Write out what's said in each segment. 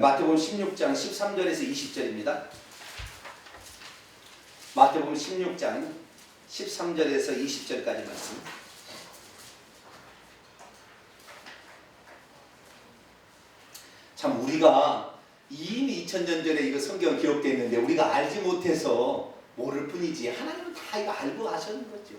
마태복음 16장 13절에서 20절입니다. 마태복음 16장 13절에서 20절까지 말씀. 참 우리가 이미 2000년 전에 이거 성경 기록되어 있는데 우리가 알지 못해서 모를 뿐이지 하나님은 다 이거 알고 하셨는 거죠.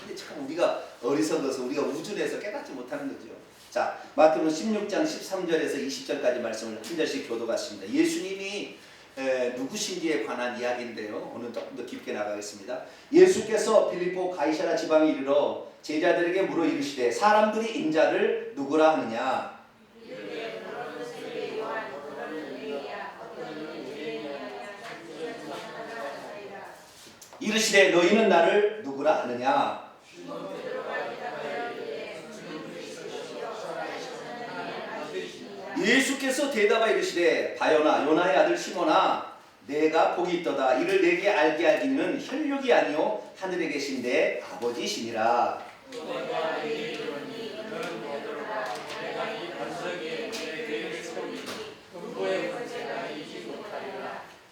근데 참 우리가 어리석어서 우리가 우준해서 깨닫지 못하는 거죠. 자, 마태복음 16장 13절에서 20절까지 말씀을 한 절씩 교도하십니다. 예수님이 누구신지에 관한 이야기인데요. 오늘 조금 더 깊게 나가겠습니다. 예수께서 빌립보 가이사랴 지방에 이르러 제자들에게 물어 이르시되 사람들이 인자를 누구라 하느냐? 이르시되 너희는 나를 누구라 하느냐? 예수께서 대답하여 이르시되 바요나 요나의 아들 시몬아 내가 복이 있도다. 이를 내게 알게 하기는 혈육이 아니요 하늘에 계신데 아버지시니라.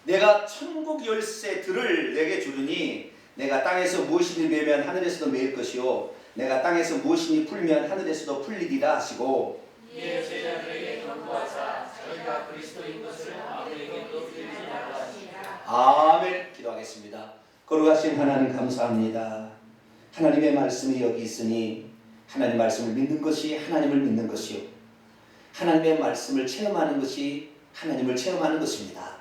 내가 천국 열쇠들을 내게 주르니 내가 땅에서 무엇이니 매면 하늘에서도 매일 것이요 내가 땅에서 무엇이니 풀면 하늘에서도 풀리리라 하시고 이에 제자들에게 경고하사 저희가 그리스도인 것을 아무에게도 들리지 말라 하시니라. 아멘. 기도하겠습니다. 거룩하신 하나님 감사합니다. 하나님의 말씀이 여기 있으니 하나님 말씀을 믿는 것이 하나님을 믿는 것이요 하나님의 말씀을 체험하는 것이 하나님을 체험하는 것입니다.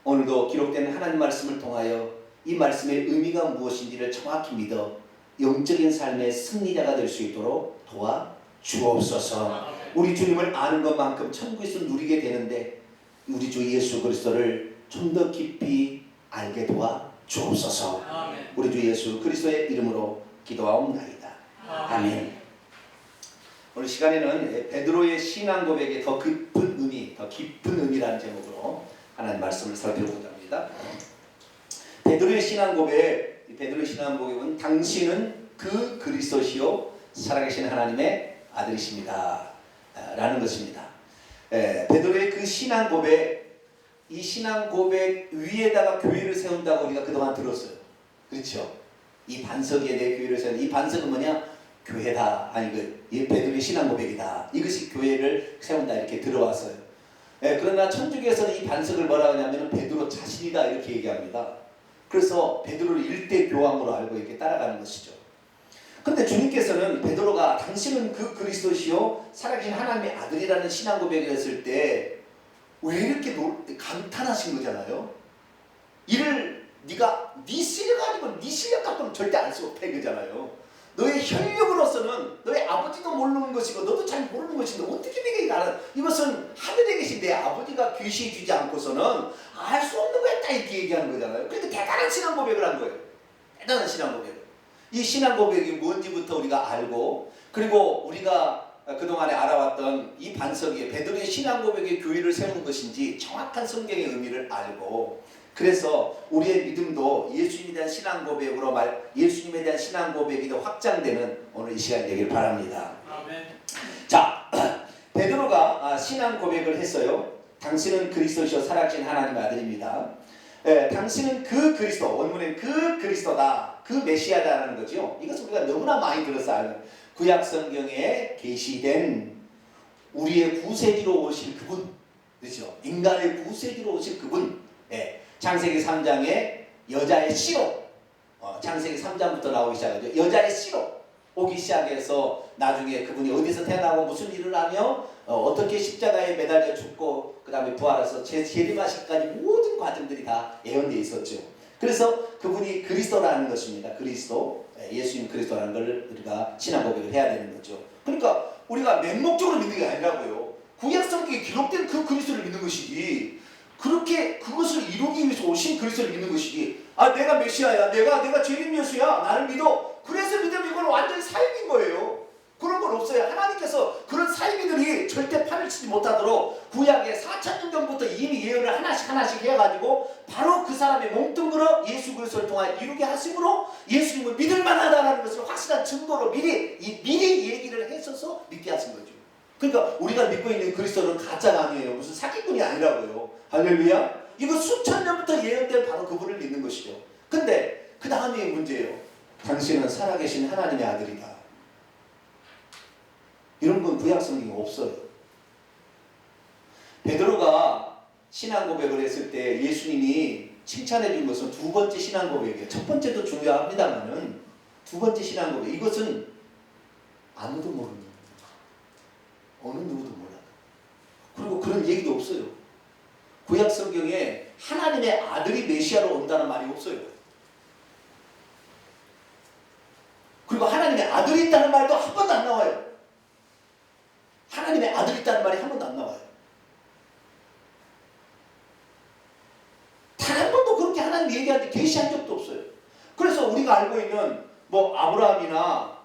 오늘도 기록된 하나님 말씀을 통하여 이 말씀의 의미가 무엇인지를 정확히 믿어 영적인 삶의 승리자가 될 수 있도록 도와 주옵소서. 우리 주님을 아는 것만큼 천국에서 누리게 되는데 우리 주 예수 그리스도를 좀 더 깊이 알게 도와 주옵소서. 우리 주 예수 그리스도의 이름으로 기도하옵나이다. 아멘. 오늘 시간에는 베드로의 신앙 고백의 더 깊은 의미라는 제목으로 하나님 말씀을 살펴보고자 합니다. 베드로의 신앙 고백은 당신은 그 그리스도시요 살아계신 하나님의 아들이십니다 라는 것입니다. 베드로의 그 신앙 고백, 이 신앙 고백 위에다가 교회를 세운다고 우리가 그동안 들었어요. 그렇죠? 이 반석 위에 내 교회를 세운다. 이 반석은 뭐냐? 교회다. 베드로의 신앙 고백이다. 이것이 교회를 세운다 이렇게 들어왔어요. 그러나 천주교에서는 이 반석을 뭐라 하냐면 베드로 자신이다 이렇게 얘기합니다. 그래서 베드로를 일대 교황으로 알고 이렇게 따라가는 것이죠. 근데 주님께서는 베드로가 당신은 그 그리스도시요 살아계신 하나님의 아들이라는 신앙 고백을 했을 때 왜 이렇게 감탄하신 거잖아요. 이를 네가 네 실력 가지고 네 실력 갖고는 절대 알 수 없다 이거잖아요. 너의 혈육으로서는 너의 아버지도 모르는 것이고 너도 잘 모르는 것인데 어떻게 내가 이거 알아? 이것은 하늘에 계신 내 아버지가 계시해 주지 않고서는 알 수 없는 거야 딱 이렇게 얘기하는 거잖아요. 그러니까 대단한 신앙 고백을 한 거예요. 대단한 신앙 고백. 이 신앙 고백이 뭔지부터 우리가 알고 그리고 우리가 그동안에 알아왔던 이 반석이 베드로의 신앙 고백의 교회를 세우는 것인지 정확한 성경의 의미를 알고 그래서 우리의 믿음도 예수님에 대한 신앙 고백으로 예수님에 대한 신앙 고백이 더 확장되는 오늘 이 시간이 되길 바랍니다. 아멘. 자, 베드로가 신앙 고백을 했어요. 당신은 그리스도시요 살아계신 하나님의 아들입니다. 당신은 그 그리스도, 원문엔 그 그리스도다, 그 메시아다라는 거죠. 이것은 우리가 너무나 많이 들어서 아는 구약 성경에 계시된 우리의 구세주로 오실 그분, 그렇죠? 인간의 구세주로 오실 그분. 창세기 3장에 여자의 씨로, 창세기 3장부터 나오기 시작하죠. 여자의 씨로 오기 시작해서 나중에 그분이 어디서 태어나고 무슨 일을 하며 어떻게 십자가에 매달려 죽고 그 다음에 부활해서 재림하시기까지 모든 과정들이 다 예언되어 있었죠. 그래서 그분이 그리스도라는 것입니다. 그리스도, 예수님 그리스도라는 걸 우리가 신앙 고백을 해야 되는 거죠. 그러니까 우리가 맹목적으로 믿는 게 아니라고요. 구약 성경에 기록된 그 그리스도를 믿는 것이지 그렇게 그것을 이루기 위해서 오신 그리스도를 믿는 것이지 내가 메시아야, 내가 재림 예수야, 나를 믿어. 그래서 믿으면 이건 완전히 사입인 거예요. 그런 건 없어요. 하나님께서 그런 사이비들이 절대 판을 치지 못하도록 구약에 4,000년 전부터 이미 예언을 하나씩 해가지고 바로 그 사람의 몸뚱그러 예수 그리스도를 통해 이루게 하심으로 예수님을 믿을 만하다는 것을 확실한 증거로 미리 얘기를 했어서 믿게 하신 거죠. 그러니까 우리가 믿고 있는 그리스도는 가짜가 아니에요. 무슨 사기꾼이 아니라고요. 할렐루야. 이거 수천 년부터 예언된 바로 그분을 믿는 것이죠. 근데 그 다음이 문제예요. 당신은 살아계신 하나님의 아들이다. 이런 건 구약 성경에 없어요. 베드로가 신앙 고백을 했을 때 예수님이 칭찬해 준 것은 두 번째 신앙 고백이에요. 첫 번째도 중요합니다만은 두 번째 신앙 고백, 이것은 아무도 모릅니다. 어느 누구도 몰라. 그리고 그런 얘기도 없어요. 구약 성경에 하나님의 아들이 메시아로 온다는 말이 없어요. 그리고 하나님의 아들이 있다는 말도 한 번도 안 나와요. 하나님의 아들이 있다는 말이 한 번도 안 나와요. 단 한 번도 그렇게 하나님 얘기할 때 계시한 적도 없어요. 그래서 우리가 알고 있는 뭐 아브라함이나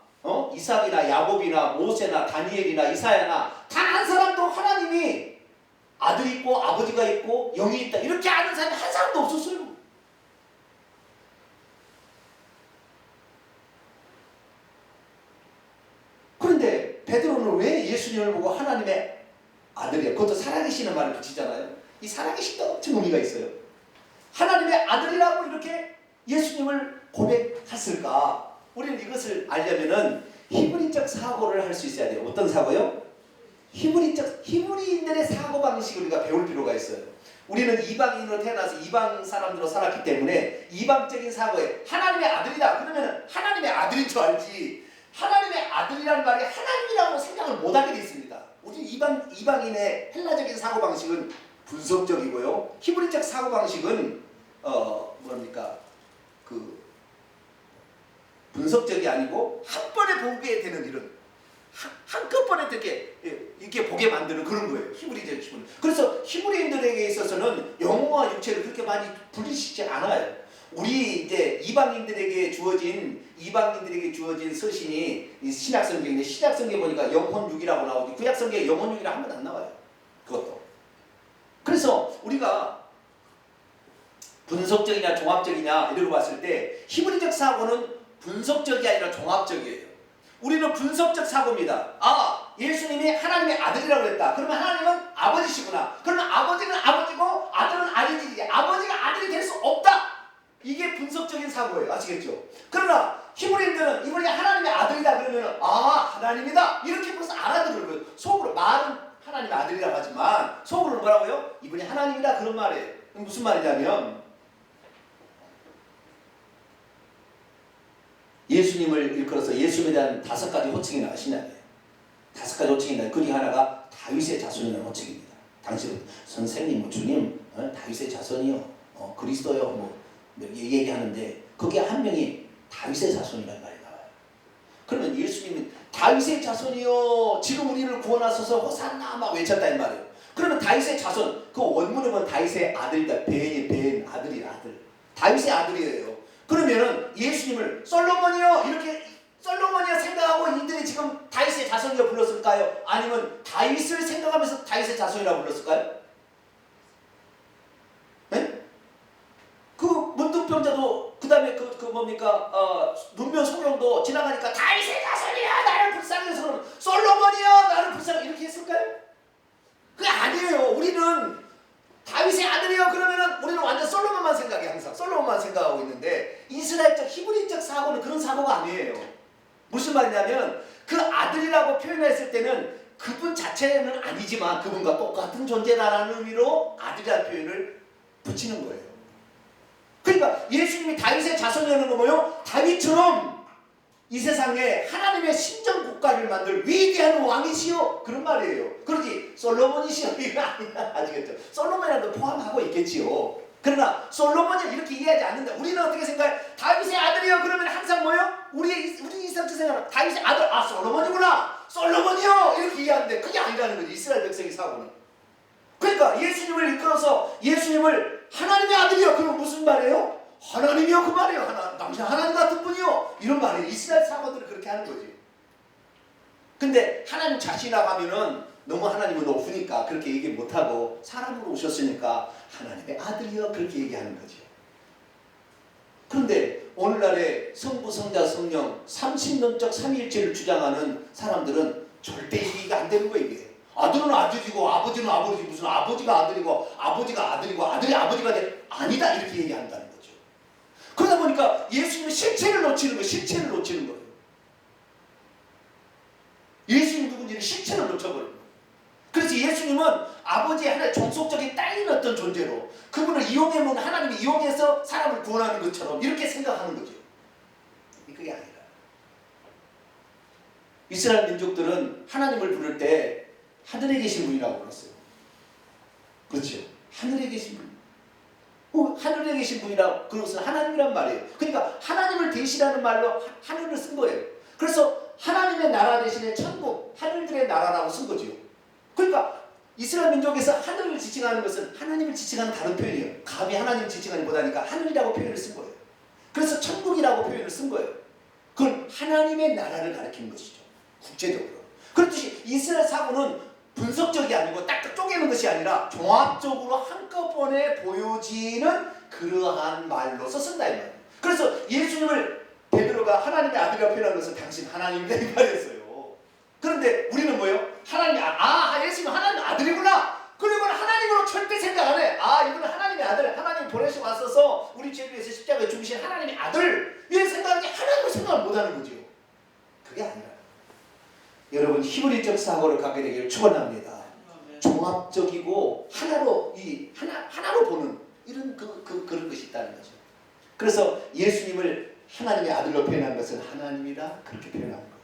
이삭이나 야곱이나 모세나 다니엘이나 이사야나 단 한 사람도 하나님이 아들이 있고 아버지가 있고 영이 있다 이렇게 아는 사람이 한 사람도 없었어요. 그런데 베드로는 왜 예수님을 보고 하나님의 아들이야, 그것도 살아계시는 말을 붙이잖아요. 이 살아계신다 엄청 의미가 있어요. 하나님의 아들이라고 이렇게 예수님을 고백했을까? 우리는 이것을 알려면은 히브리적 사고를 할 수 있어야 돼요. 어떤 사고요? 히브리인들의 사고 방식을 우리가 배울 필요가 있어요. 우리는 이방인으로 태어나서 이방 사람들로 살았기 때문에 이방적인 사고에 하나님의 아들이다 그러면 하나님의 아들인 줄 알지, 하나님의 아들이라는 말이 하나님이라고 생각을 못하게 돼 있습니다. 우리 이방인의 헬라적인 사고 방식은 분석적이고요. 히브리적 사고 방식은 뭡니까? 그 분석적이 아니고 한 번에 보게 되는 이런 한꺼번에 이렇게 보게 만드는 그런 거예요. 히브리적 기분. 그래서 히브리인들에게 있어서는 영어와 육체를 그렇게 많이 분리시키지 않아요. 우리 이제 이방인들에게 주어진 서신이 신약성경인데 신약성경에 보니까 영혼육이라고 나오지 구약성경에 영혼육이라 한 번도 안 나와요. 그것도. 그래서 우리가 분석적이냐 종합적이냐 이렇게 봤을 때 히브리적 사고는 분석적이 아니라 종합적이에요. 우리는 분석적 사고입니다. 아, 예수님이 하나님의 아들이라고 했다. 그러면 하나님은 아버지시구나. 그러면 아버지는 아버지고 아들은 아들이지. 아버지가 아들이 될 수 없다. 이게 분석적인 사고예요. 아시겠죠? 그러나 히브리인들은 이분이 하나님의 아들이다 그러면 하나님이다 이렇게 벌써 알아들을 거예요. 속으로 말은 하나님의 아들이라고 하지만 속으로는 뭐라고요? 이분이 하나님이다 그런 말이에요. 무슨 말이냐면 예수님을 일컬어서 예수님에 대한 5가지 호칭이 나가시냐고요. 5가지 호칭이 나요. 그 중에 하나가 다윗의 자손이라는 호칭입니다. 당신은 선생님, 주님, 다윗의 자손이요, 그리스도요, 얘기하는데 거기에 한 명이 다윗의 자손이라는 말이 나와요. 그러면 예수님은 다윗의 자손이요, 지금 우리를 구원하소서 호산나 막 외쳤다 이 말이에요. 그러면 다윗의 자손, 그 원문에 보면 다윗의 아들이다. 벤 아들이라 아들. 다윗의 아들이에요. 그러면은 예수님을 솔로몬이요 이렇게 솔로몬이요 생각하고 이들이 지금 다윗의 자손이라고 불렀을까요? 아니면 다윗을 생각하면서 다윗의 자손이라고 불렀을까요? 네? 그 문둥병자도 그 다음에 문병 소령도 지나가니까 다윗의 자손이야 나를 불쌍히 해서 그러면 솔로몬이요 나를 불쌍히 이렇게 했을까요? 그게 아니에요. 우리는 다윗의 아들이요 그러면은 우리는 완전 솔로몬만 생각해. 항상 솔로몬만 생각하고 있는데 이스라엘적 히브리적 사고는 그런 사고가 아니에요. 무슨 말이냐면 그 아들이라고 표현했을 때는 그분 자체는 아니지만 그분과 똑같은 존재라는 의미로 아들이라는 표현을 붙이는 거예요. 그러니까 예수님이 다윗의 자손이라는 거 뭐예요? 다윗처럼 이 세상에 하나님의 신정 국가를 만들 위대한 왕이시여 그런 말이에요. 그러지 솔로몬이시여 이거 아니야. 아시겠죠? 솔로몬이라도 포함하고 있겠지요. 그러나 솔로몬이 이렇게 이해하지 않는다. 우리는 어떻게 생각해? 다윗의 아들이요 그러면 항상 뭐예요? 우리 이스라엘 생각은 다윗의 아들 솔로몬이구나. 솔로몬이요 이렇게 이해하는데 그게 아니라는 거지. 이스라엘 백성의 사고는. 그러니까 예수님을 이끌어서 예수님을 하나님의 아들이요 그러면 무슨 말이에요? 하나님이요 그 말이에요. 당신 하나님 같은 분이요 이런 말이에요. 이스라엘 사람들은 그렇게 하는 거지. 근데 하나님 자신이라고 하면은 너무 하나님은 높으니까 그렇게 얘기 못하고 사람으로 오셨으니까 하나님의 아들이요 그렇게 얘기하는 거죠. 그런데 오늘날의 성부 성자 성령 30년적 삼위일체를 주장하는 사람들은 절대 이해가 안 되는 거예요. 이게 아들은 아들이고 아버지는 아버지, 무슨 아버지가 아들이고 아버지가 아들이고 아들이 아버지가 돼. 아니다 이렇게 얘기한다는 거죠. 그러다 보니까 예수님은 실체를 놓치는 거예요. 실체를 놓치는 거예요. 예수님 누군지는 실체를 놓쳐버려요. 그래서 예수님은 아버지의 하나의 종속적인 딸인 어떤 존재로 그분을 이용하면 하나님이 이용해서 사람을 구원하는 것처럼 이렇게 생각하는 거죠. 그게 아니라 이스라엘 민족들은 하나님을 부를 때 하늘에 계신 분이라고 불렀어요. 그렇죠? 하늘에 계신 분. 하늘에 계신 분이라고 그것은 하나님이란 말이에요. 그러니까 하나님을 대신하는 말로 하늘을 쓴 거예요. 그래서 하나님의 나라 대신에 천국, 하늘들의 나라라고 쓴 거죠. 그러니까 이스라엘 민족에서 하늘을 지칭하는 것은 하나님을 지칭하는 다른 표현이에요. 감히 하나님을 지칭하지 못하니까 하늘이라고 표현을 쓴 거예요. 그래서 천국이라고 표현을 쓴 거예요. 그건 하나님의 나라를 가리키는 것이죠. 국제적으로. 그렇듯이 이스라엘 사고는 분석적이 아니고 딱딱 쪼개는 것이 아니라 종합적으로 한꺼번에 보여지는 그러한 말로서 쓴다 이 말이에요. 그래서 예수님을 베드로가 하나님의 아들이라고 표현한 것은 당신 하나님이다 이 말이었어요. 그런데 우리는 뭐예요? 하나님 예수님은 하나님의 아들이구나. 그리고 하나님으로 절대 생각 안 해. 이분은 하나님의 아들, 하나님 보내시고 왔어서 우리 죄를 위해서 십자가에 죽으신 하나님의 아들 이런 생각하지 하나님을 생각을 못하는 거죠. 그게 아니라 여러분 히브리적 사고를 갖게 되기를 축원합니다. 종합적이고 하나로 하나로 보는 이런 그런 것이 있다는 거죠. 그래서 예수님을 하나님의 아들로 표현한 것은 하나님이라 그렇게 표현한 거예요.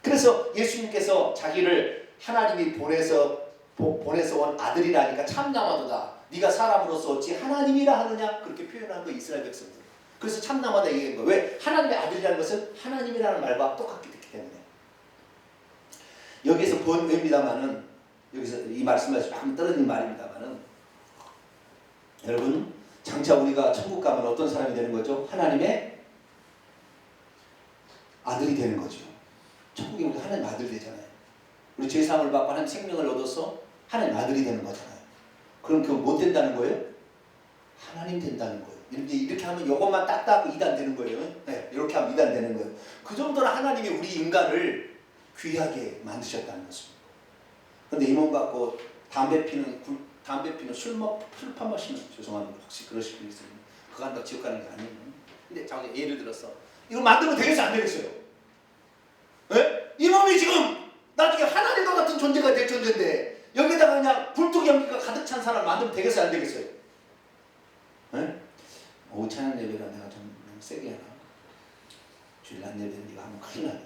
그래서 예수님께서 자기를 하나님이 보내서 온 아들이라니까 참나마도다. 네가 사람으로서 어찌 하나님이라 하느냐 그렇게 표현한 거 이스라엘 백성들. 그래서 참나마다 얘기한 거. 왜? 하나님의 아들이라는 것은 하나님이라는 말과 똑같기 때문에. 여기서 본 의미다마는 여기서 이 말씀에서 조금 떨어진 말입니다마는 여러분 장차 우리가 천국 가면 어떤 사람이 되는 거죠? 하나님의 아들이 되는 거죠. 천국에 우리 하나님 아들 되잖아요. 우리 죄사함을 받고 하나님 생명을 얻어서 하나님 아들이 되는 거잖아요. 그럼 그거 못 된다는 거예요? 하나님 된다는 거예요. 이렇게 하면 이것만 딱딱 2단 되는 거예요. 네, 이렇게 하면 2단 되는 거예요. 그 정도로 하나님이 우리 인간을 귀하게 만드셨다는 것입니다. 그런데 이 몸 갖고 담배 피는 술판 마시는 죄송합니다. 혹시 그러실 분 있으면 그거 한다고 지옥 가는 게 아니에요. 근데 자 예를 들어서 이거 만들면 되겠어요? 안 되겠어요? 네? 이 몸이 지금 나중에 하나님과 같은 존재가 될 존재인데 여기다가 그냥 불뚝 연기가 가득 찬 사람 만들면 되겠어요? 안 되겠어요? 네? 오후 찬양 예배가 내가 좀 너무 세게 하나? 주일 낮 예배는 네가 하면 큰일 나네.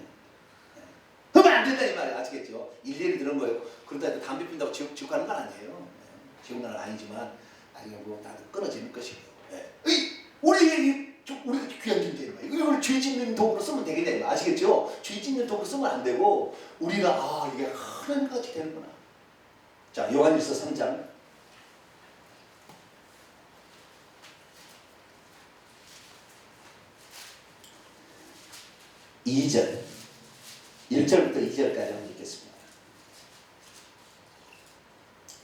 그러면 안 된다 이 말이에요. 아시겠죠? 일일이 들은 거예요. 그러다 해도 담배 핀다고 지옥 가는 건 아니에요. 지옥 가는 건 아니지만 나중에 뭐 다들 끊어지는 것이고요. 우리가 귀한 존재예요. 이걸 죄 짓는 도구로 쓰면 되겠냐. 아시겠죠? 죄 짓는 도구로 쓰면 안 되고 우리가 이게 하나님같이 되는구나. 자, 요한일서 3장 2절 1절부터 2절까지 한번 읽겠습니다.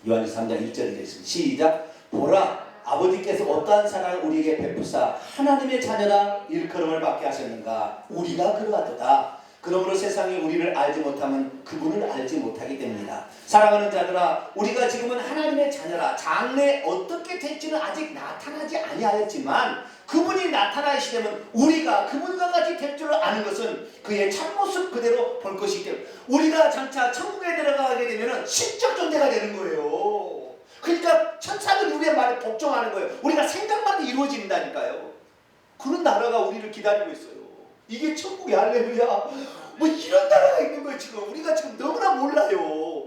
요한일서 3장 1절에 있습니다. 시작. 보라 아버지께서 어떠한 사랑을 우리에게 베푸사 하나님의 자녀라 일컬음을 받게 하셨는가. 우리가 그러하도다. 그러므로 세상이 우리를 알지 못하면 그분을 알지 못하기 때문이다. 사랑하는 자들아 우리가 지금은 하나님의 자녀라. 장래 어떻게 될지는 아직 나타나지 아니하였지만 그분이 나타나시려면 우리가 그분과 같이 될 줄 아는 것은 그의 참모습 그대로 볼 것이기 때문에 우리가 장차 천국에 들어가게 되면 신적 존재가 되는 거예요. 그러니까 천사들이 우리의 말에 복종하는 거예요. 우리가 생각만 해도 이루어진다니까요. 그런 나라가 우리를 기다리고 있어요. 이게 천국이 할렐루야. 뭐 이런 나라가 있는 거예요. 지금 우리가 지금 너무나 몰라요.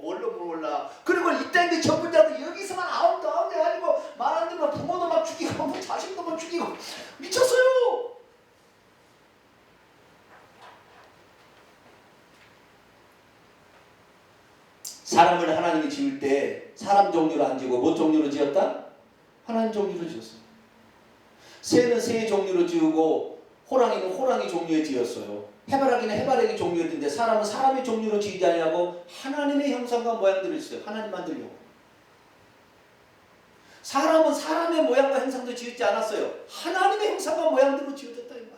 몰라. 그리고 이 땅에 전문자들 여기서만 아웃도 해가지고 말 안 듣는 부모도 막 죽이고 뭐 자식도 막 죽이고 미쳤어요. 사람을 하나님이 지을 때 사람 종류로 안 지고 뭐 종류로 지었다? 하나님 종류로 지었어요. 새는 새 종류로 지우고 호랑이는 호랑이 종류에 지었어요. 해바라기는 해바라기 종류에 지는데 사람은 사람의 종류로 지지 않냐고 하나님의 형상과 모양대로 있어요. 하나님 만들려고. 사람은 사람의 모양과 형상도 지었지 않았어요. 하나님의 형상과 모양대로 지어졌다 이 말이에요.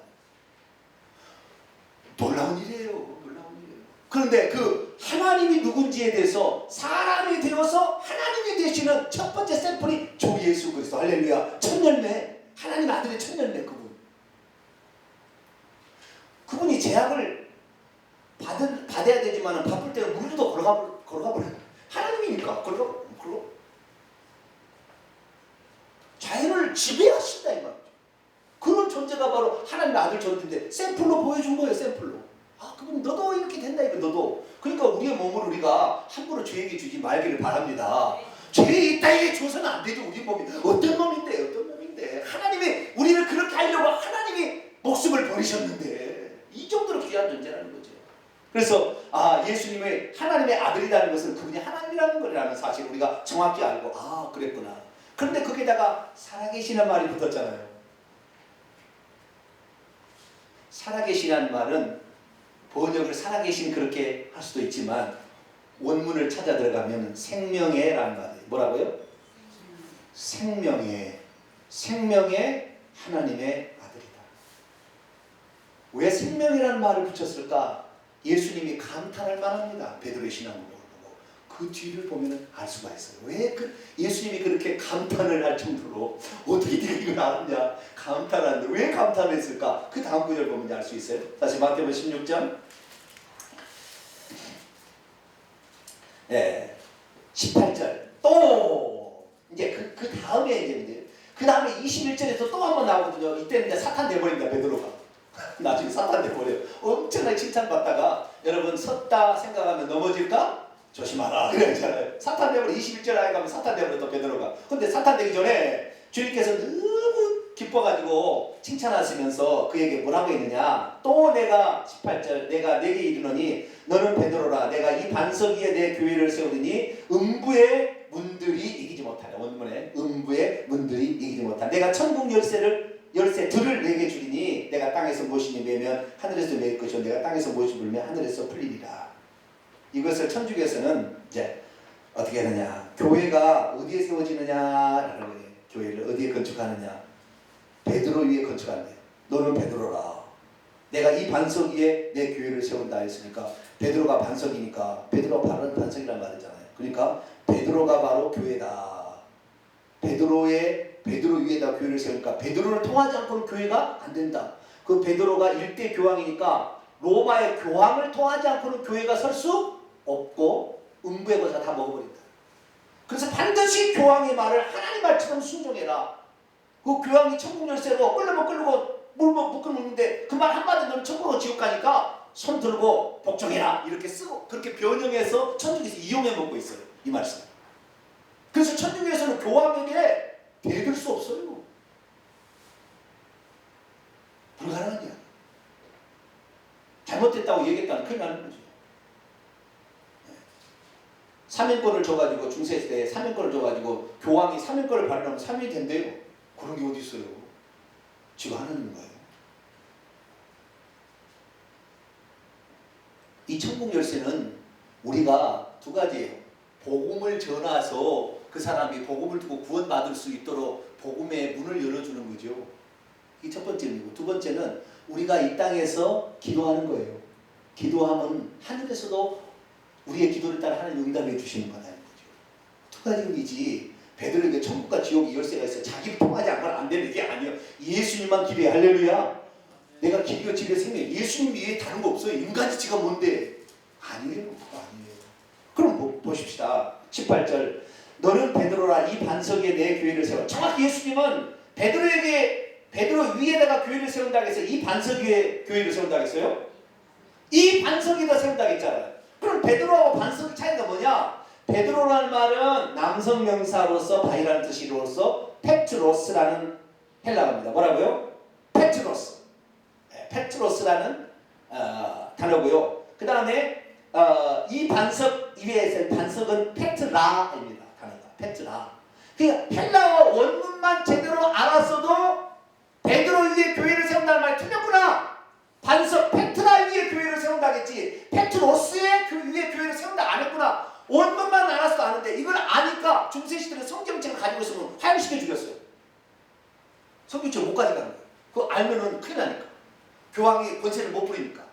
놀라운 일이에요. 놀라운 일이에요. 그런데 그 하나님이 누군지에 대해서 사람이 되어서 하나님이 되시는 첫 번째 샘플이 주 예수 그리스도. 할렐루야. 첫 열매, 하나님 아들의 첫 열매. 그분이 제약을 받아야 되지만 바쁠 때는 물도 걸어가 버려요. 하나님이니까 걸어가. 자연을 지배하신다 이 말이죠. 그런 존재가 바로 하나님의 아들 존재인데 샘플로 보여준 거예요. 샘플로. 아, 그분 너도 이렇게 된다 이거 너도. 그러니까 우리의 몸을 우리가 함부로 죄에게 주지 말기를 바랍니다. 죄에 있다 이게 줘서는 안 되죠. 우리 몸이 어떤 몸인데 하나님이 우리를 그렇게 하려고 하나님이 목숨을 버리셨는데 이 정도로 귀한 존재라는 거죠. 그래서 예수님의 하나님의 아들이라는 것은 그분이 하나님이라는 거라는 사실을 우리가 정확히 알고 그랬구나. 그런데 거기다가 살아계시는 말이 붙었잖아요. 살아계시라는 말은 번역을 살아계신 그렇게 할 수도 있지만 원문을 찾아 들어가면 생명의라는 말이에요. 뭐라고요? 생명의 하나님의 아들이다. 왜 생명이라는 말을 붙였을까? 예수님이 감탄할 만합니다. 베드로의 신앙을 보고 그 뒤를 보면 알 수가 있어요. 왜 예수님이 그렇게 감탄을 할 정도로 어떻게 이걸 알았냐 감탄하는데 왜 감탄했을까? 그 다음 구절 보면 알 수 있어요. 다시 마태복음 16장 18절 또 이제 그 다음에 이제 그 다음에 21절에서 또 한 번 나오거든요. 이때는 이제 사탄 돼버립니다. 베드로가 나중에 사탄 돼버려요. 엄청나게 칭찬받다가 여러분 섰다 생각하면 넘어질까? 조심하라 그랬잖아요. 사탄 돼버려. 21절 아예 가면 사탄 돼버려 또 베드로가. 근데 사탄 되기 전에 주님께서 너무 기뻐가지고 칭찬하시면서 그에게 뭐라고 했느냐. 또 내가 18절 내가 내게 이르노니 너는 베드로라. 내가 이 반석 위에 내 교회를 세우리니 음부의 문들이 이기지 못하라. 원문에 음부의 문들이 이기지 못하라. 내가 천국 열쇠들을 내게 주리니 내가 땅에서 무엇이니 매면 하늘에서 매일 것이요 내가 땅에서 무엇이 불면 하늘에서 풀리리라. 이것을 천주교에서는 이제 어떻게 하느냐. 교회가 어디에 세워지느냐라는 거예요. 교회를 어디에 건축하느냐. 베드로 위에 건축한대요. 너는 베드로라. 내가 이 반석 위에 내 교회를 세운다 했으니까 베드로가 반석이니까 베드로가 바로 반석이란 말이잖아요. 그러니까 베드로가 바로 교회다. 베드로 위에다 교회를 세우니까 베드로를 통하지 않고는 교회가 안 된다. 그 베드로가 일대 교황이니까 로마의 교황을 통하지 않고는 교회가 설 수 없고 음부의 것을 다 먹어버린다. 그래서 반드시 교황의 말을 하나님 말처럼 순종해라. 그 교황이 천국 열쇠로 끌고 묶어 놓는데 그 말 한마디 너는 천국으로 지옥 가니까 손 들고 복종해라 이렇게 쓰고 그렇게 변형해서 천주교에서 이용해 먹고 있어요. 이 말씀. 그래서 천주교에서는 교황에게 대들 수 없어요. 불가능한 이야. 잘못됐다고 얘기했다는 큰일 나는 거죠. 사면권을 줘가지고 중세시대에 사면권을 줘가지고 교황이 사면권을 발휘하면 사면이 된대요. 그런 게 어디 있어요? 지금 하는 거예요. 이 천국 열쇠는 우리가 두 가지예요. 복음을 전해서 그 사람이 복음을 듣고 구원받을 수 있도록 복음의 문을 열어주는 거죠. 이게 첫 번째이고 두 번째는 우리가 이 땅에서 기도하는 거예요. 기도하면 하늘에서도 우리의 기도를 따라 하나님 응답해 주시는 거라는 거죠. 두 가지 의미지. 베드로에게 천국과 지옥의 열쇠가 있어 자기를 통하지 않고는 안 되는 게 아니에요. 예수님만 기도해. 할렐루야. 내가 길이고 진리의 생명. 예수님 외에 다른 거 없어요. 인간지치가 뭔데? 아니에요. 그럼 보십시다. 18절 너는 베드로라. 이 반석에 내 교회를 세워. 정확히 예수님은 베드로 위에다가 교회를 세운다고 해서 이 반석 위에 교회를 세운다고 했어요? 이 반석에다 세운다고 했잖아요. 그럼 베드로하고 반석의 차이가 뭐냐? 베드로라는 말은 남성 명사로서 바이라는 뜻으로서 페트로스라는 헬라어입니다. 뭐라고요? 페트로스. 페트로스라는 단어고요. 그 다음에 이 반석 위에 반석은 페트라입니다. 단어가 페트라. 그러니까 헬라어 원문만 제대로 알았어도 베드로 위에 교회를 세운다는 말이 틀렸구나. 반석 페트라 위에 교회를 세운다겠지. 페트로스의 위에 교회를 세운다 안 했구나. 원문만 알았어도 아는데 이걸 아니까 중세시대는 성경책을 가지고 있으면 화형시켜 죽였어요. 성경책 못 가져가는 거예요. 그거 알면은 큰일 나니까. 교황이 권세를 못 부리니까.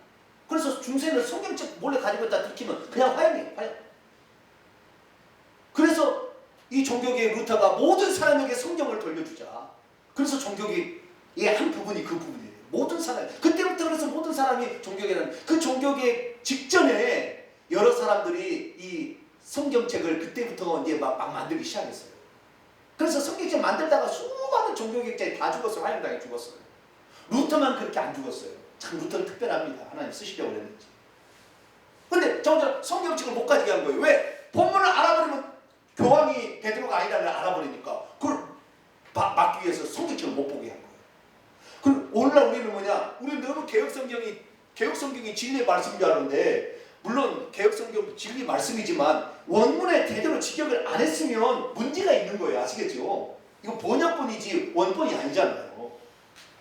그래서 중세는 성경책 몰래 가지고 있다 들키면 그냥 화형이에요. 화형. 그래서 이 종교계의 루터가 모든 사람에게 성경을 돌려주자. 그래서 종교계의 한 부분이 그 부분이에요. 모든 사람. 그때부터 그래서 모든 사람이 종교계라는 그 종교계 직전에 여러 사람들이 이 성경책을 그때부터 이제 막 만들기 시작했어요. 그래서 성경책 만들다가 수많은 종교개혁자들이 다 죽었어요. 화형당해 죽었어요. 루터만 그렇게 안 죽었어요. 참 루터는 특별합니다. 하나님 쓰시려고 그랬는지. 근데 저 혼자 성경책을 못 가지게 한 거예요. 왜? 본문을 알아버리면 교황이 베드로가 아니라는 걸 알아버리니까 그걸 막기 위해서 성경책을 못 보게 한 거예요. 그럼 오늘날 우리는 뭐냐? 우리는 너무 개혁성경이 진리의 말씀인 줄 아는데, 물론 개혁성경도 진리 말씀이지만 원문에 제대로 직역을 안 했으면 문제가 있는 거예요. 아시겠죠? 이거 번역본이지 원본이 아니잖아요.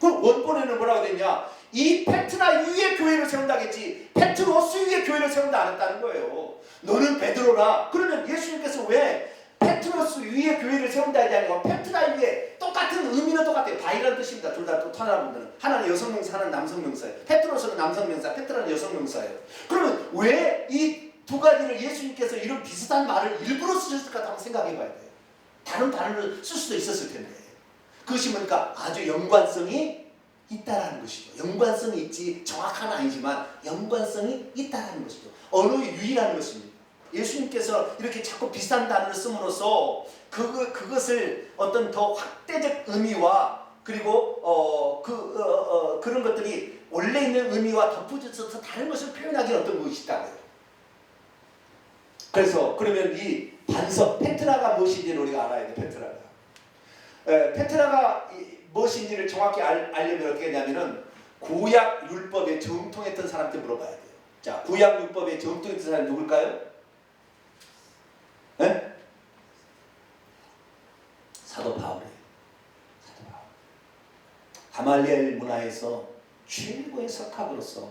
그럼 원본에는 뭐라고 됐냐? 이 페트라 위에 교회를 세운다겠지 페트로스 위에 교회를 세운다 안 했다는 거예요. 너는 베드로라. 그러면 예수님께서 왜 페트로스 위에 교회를 세운다 하지 않고 페트라 위에, 똑같은 의미는 똑같아요. 바이라는 뜻입니다. 둘 다 또 하나는 하나는 여성명사, 하나는 남성명사예요. 페트로스는 남성명사, 페트라는 여성명사예요. 그러면 왜 이 두 가지를 예수님께서 이런 비슷한 말을 일부러 쓰셨을까 한번 생각해 봐야 돼요. 다른 단어를 쓸 수도 있었을 텐데. 그것이 뭐니까 아주 연관성이 있다라는 것이죠. 연관성이 있지 정확한 아니지만 연관성이 있다라는 것이죠. 언어의 유의라는 것입니다. 예수님께서 이렇게 자꾸 비슷한 단어를 씀으로써 그것을 어떤 더 확대적 의미와 그리고 그런 것들이 원래 있는 의미와 덧붙여서 다른 것을 표현하기 어떤 것이 있다고요. 그래서 그러면 이 반석 페트라가 무엇인지를 우리가 알아야 돼. 페트라가 무엇인지를 정확히 알려면 어떻게 하냐면은 구약 율법에 정통했던 사람한테 물어봐야 돼요. 자, 구약 율법에 정통했던 사람이 누굴까요? 네? 사도 바울이에요. 사도 바울. 가말리엘 문화에서 최고의 석학으로서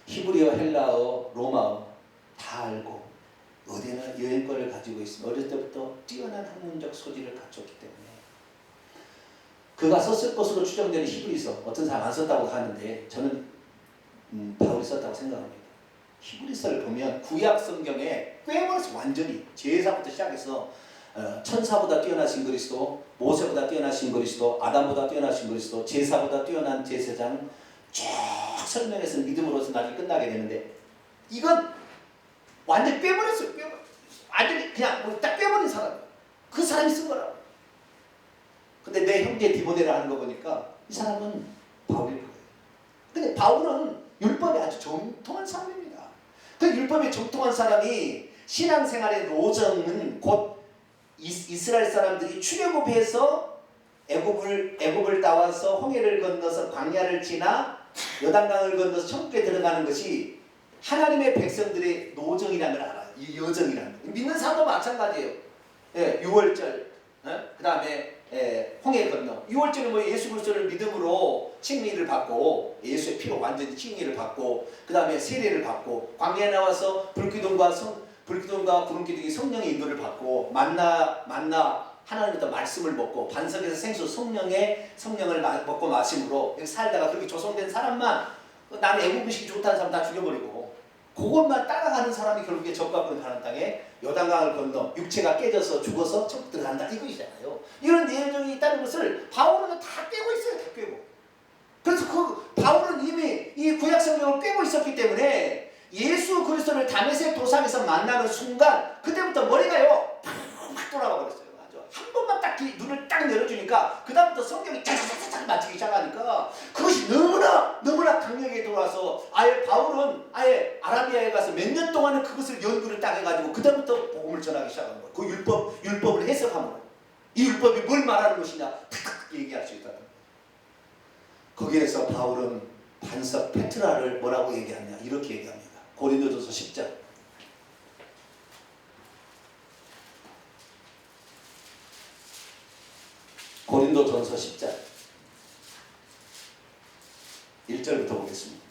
히브리어, 헬라어, 로마어 다 알고 어디나 여행권을 가지고 있으면 어릴 때부터 뛰어난 학문적 소질을 갖췄기 때문에 그가 썼을 것으로 추정되는 히브리서, 어떤 사람 안 썼다고 하는데 저는 바울이 썼다고 생각합니다. 히브리서를 보면 구약 성경에 꿰물어서 완전히 제사부터 시작해서 천사보다 뛰어나신 그리스도, 모세보다 뛰어나신 그리스도, 아담보다 뛰어나신 그리스도, 제사보다 뛰어난 제사장 쭉 설명해서 믿음으로서 나중에 끝나게 되는데, 이건 완전히 빼버렸어요. 완전히 그냥 딱 빼버린 사람. 그 사람이 쓴 거라고. 근데 내 형제 디모데를 하는 거 보니까 이 사람은 바울일 거예요. 근데 바울은 율법에 아주 정통한 사람입니다. 그 율법에 정통한 사람이 신앙생활의 노정은 곧 이스라엘 사람들이 출애굽해서 애굽을 나와서 홍해를 건너서 광야를 지나 요단강을 건너서 천국에 들어가는 것이 하나님의 백성들의 노정이라는 걸 알아요. 이 여정이라는 거. 믿는 사람도 마찬가지예요. 예, 6월절, 그 다음에 홍해 건너. 6월절은 뭐 예수 그리스도를 믿음으로 칭의를 받고 예수의 피로 완전히 칭의를 받고 그 다음에 세례를 받고 광야에 나와서 불기둥과 구름기둥이 성령의 인도를 받고 만나 하나님부터 말씀을 먹고 반석에서 생수 성령을 먹고 마심으로 살다가 그렇게 조성된 사람만, 나는 애국 음식이 좋다는 사람 다 죽여버리고 그것만 따라가는 사람이 결국에 적합한 하나님 땅에 요단강을 건너 육체가 깨져서 죽어서 천국 들어간다 이것이잖아요. 이런 내용이 있다는 것을 바울은 다 꿰고 있어요. 다 꿰고. 그래서 그 바울은 이미 이 구약 성경을 꿰고 있었기 때문에 예수 그리스도를 다메섹 도상에서 만나는 순간 그때부터 머리가요 팍 돌아가 버렸어요. 한 번만 딱 눈을 딱 열어주니까 그 다음부터 성경이 쫙쫙쫙 맞추기 시작하니까 그것이 너무나 강력하게 돌아서 아예 바울은 아예 아라비아에 가서 몇 년 동안은 그것을 연구를 딱 해가지고 그 다음부터 복음을 전하기 시작한 거예요. 그 율법을 해석함으로 이 율법이 뭘 말하는 것이냐 탁탁 얘기할 수 있다는 거예요. 거기에서 바울은 반석 페트라를 뭐라고 얘기하냐 이렇게 얘기합니다. 고린도전서 10장. 고린도전서 10장 1절부터 보겠습니다.